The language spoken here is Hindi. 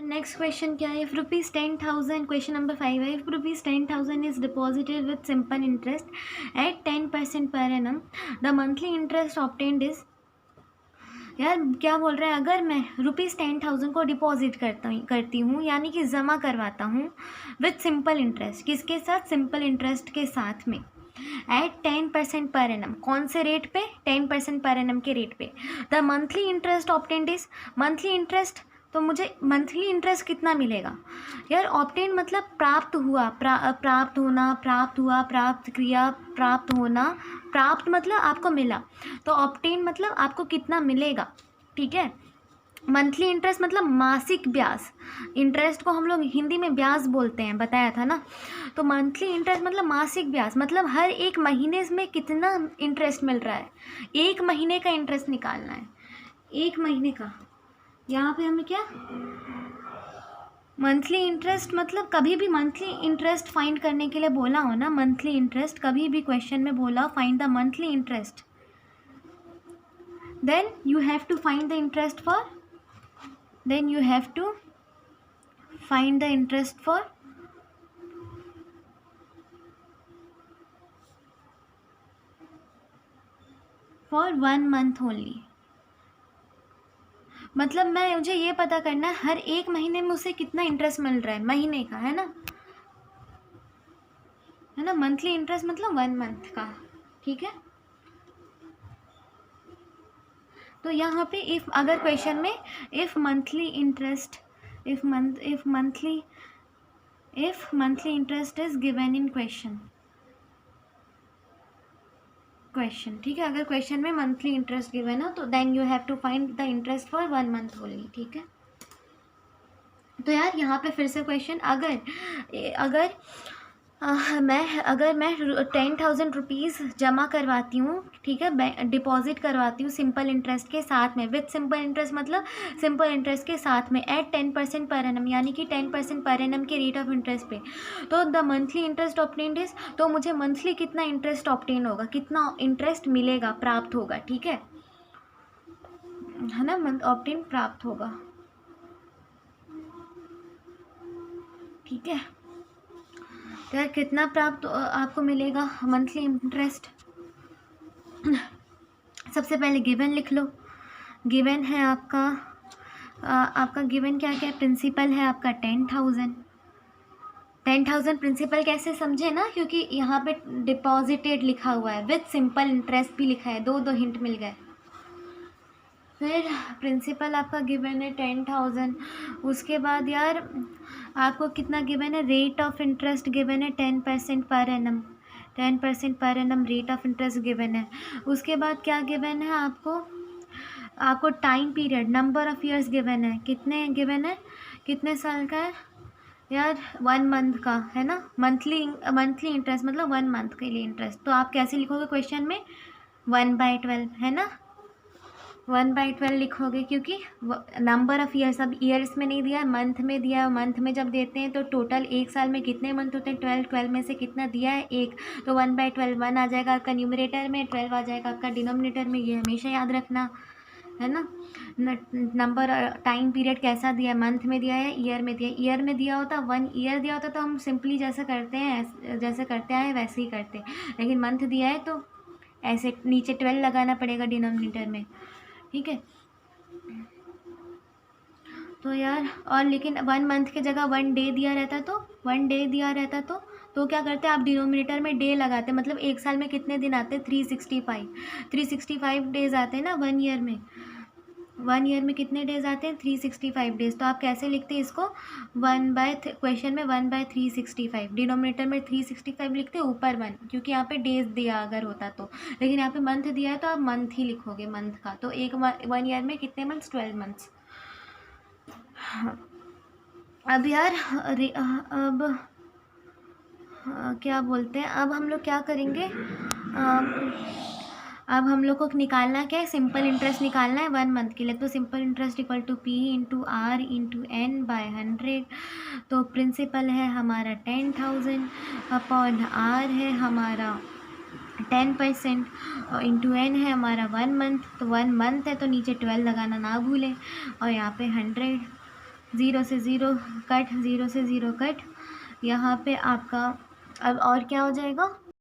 नेक्स्ट क्वेश्चन क्या है? इफ ₹10,000, क्वेश्चन नंबर 5 है, if ₹10,000 is deposited with simple interest eight 10% per annum, the monthly interest obtained is. यार क्या बोल रहा है? अगर मैं ₹10,000 को डिपॉजिट करती हूँ यानी कि जमा करवाता हूँ विद सिंपल इंटरेस्ट, किसके साथ? सिंपल इंटरेस्ट के साथ में, एट 10% पर एनम, कौन से रेट पे? 10% पर एनम के रेट पे। The monthly interest obtained is, monthly interest, तो मुझे मंथली इंटरेस्ट कितना मिलेगा? यार ऑब्टेन मतलब प्राप्त हुआ, प्राप्त होना, प्राप्त हुआ, प्राप्त क्रिया, प्राप्त होना, प्राप्त मतलब आपको मिला, तो ऑब्टेन मतलब आपको कितना मिलेगा, ठीक है। मंथली इंटरेस्ट मतलब मासिक ब्याज, इंटरेस्ट को हम लोग हिंदी में ब्याज बोलते हैं, बताया था ना। तो मंथली इंटरेस्ट मतलब मासिक ब्याज, मतलब हर एक महीने में कितना इंटरेस्ट मिल रहा है, एक महीने का इंटरेस्ट निकालना है, एक महीने का। यहाँ पे हमें क्या, मंथली इंटरेस्ट मतलब कभी भी मंथली इंटरेस्ट फाइंड करने के लिए बोला हो ना, मंथली इंटरेस्ट कभी भी क्वेश्चन में बोला find the monthly interest, then you have to find the interest for, then you have to find the interest for 1 month only। मतलब मुझे ये पता करना है हर एक महीने में उसे कितना इंटरेस्ट मिल रहा है, महीने का, है ना, मंथली इंटरेस्ट मतलब 1 मंथ का, ठीक है। तो यहाँ पे इफ, अगर क्वेश्चन में if monthly interest, if monthly interest is given in question, ठीक है, अगर क्वेश्चन में मंथली इंटरेस्ट गिवन हो तो then you have to find the interest for 1 month only, ठीक है। तो यार यहाँ पे फिर से क्वेश्चन, अगर मैं 10,000 रुपीज़ जमा करवाती हूँ, ठीक है, डिपॉजिट करवाती हूँ सिंपल इंटरेस्ट के साथ में, विद सिंपल इंटरेस्ट मतलब सिंपल इंटरेस्ट के साथ में, एट 10% पर एनम, यानी कि 10% पर एनम के रेट ऑफ इंटरेस्ट पे, तो the monthly interest obtained is, तो मुझे मंथली कितना इंटरेस्ट ऑब्टेन होगा, कितना इंटरेस्ट मिलेगा, प्राप्त होगा, ठीक है ना, ऑब्टेन प्राप्त होगा, ठीक है। तो यार कितना प्राप्त आपको मिलेगा मंथली इंटरेस्ट? सबसे पहले गिवन लिख लो, गिवन है आपका गिवन क्या क्या है? प्रिंसिपल है आपका 10,000 प्रिंसिपल कैसे समझे ना, क्योंकि यहाँ पे डिपॉजिटेड लिखा हुआ है, विद सिंपल इंटरेस्ट भी लिखा है, दो हिंट मिल गए। फिर प्रिंसिपल आपका गिवन है 10,000, उसके बाद यार आपको कितना गिवन है? रेट ऑफ इंटरेस्ट गिवन है 10% per annum, 10% per annum rate of interest given है। उसके बाद क्या गिवन है आपको time period, number of years given है, कितने गिवन है, कितने साल का है यार? 1 मंथ का, है ना। मंथली इंटरेस्ट मतलब 1 मंथ के लिए इंटरेस्ट, तो आप कैसे लिखोगे क्वेश्चन में? 1/12, है ना, 1/12 लिखोगे, क्योंकि नंबर ऑफ़ ईयर्स, अब ईयर्स में नहीं दिया है, मंथ में दिया है, मंथ में जब देते हैं तो टोटल एक साल में कितने मंथ होते हैं? 12 में से कितना दिया है? 1, तो 1/12 1 आ जाएगा आपका न्यूमरेटर में, 12 आ जाएगा आपका डिनोमिनेटर में, ये हमेशा याद रखना, है ना। नंबर, टाइम पीरियड कैसा दिया है? मंथ में दिया है, ईयर में दिया है। ईयर में दिया होता, 1 ईयर दिया होता तो हम सिंपली जैसे करते हैं, जैसे करते आए वैसे ही करते, लेकिन मंथ दिया है तो ऐसे नीचे 12 लगाना पड़ेगा डिनोमिनेटर में, ठीक है। तो यार, और लेकिन 1 मंथ की जगह 1 डे दिया रहता तो, 1 डे दिया रहता तो क्या करते हैं आप? डिनोमिनेटर में डे लगाते, मतलब एक साल में कितने दिन आते हैं? 365 डेज आते हैं ना 1 ईयर में। 1 ईयर में कितने डेज आते हैं? 365 डेज। तो आप कैसे लिखते हैं इसको? क्वेश्चन में 1/365, डिनोमिनेटर में 365 लिखते हैं, ऊपर 1, क्योंकि यहाँ पे डेज दिया अगर होता तो, लेकिन यहाँ पे मंथ दिया है तो आप मंथ ही लिखोगे, मंथ का। तो 1 ईयर में कितने मंथ्स? 12 मंथ्स। अब यार क्या बोलते हैं, अब हम लोग क्या करेंगे? अब हम लोग को निकालना क्या है? सिंपल इंटरेस्ट निकालना है 1 मंथ के लिए, तो simple interest equal to P into R into N/100। तो प्रिंसिपल है हमारा 10,000 अपॉन R है हमारा 10% इंटू N है हमारा 1 मंथ, तो 1 मंथ है तो नीचे 12 लगाना ना भूलें, और यहाँ पे 100, ज़ीरो से ज़ीरो कट, ज़ीरो से ज़ीरो कट। यहाँ पे आपका अब और क्या हो जाएगा,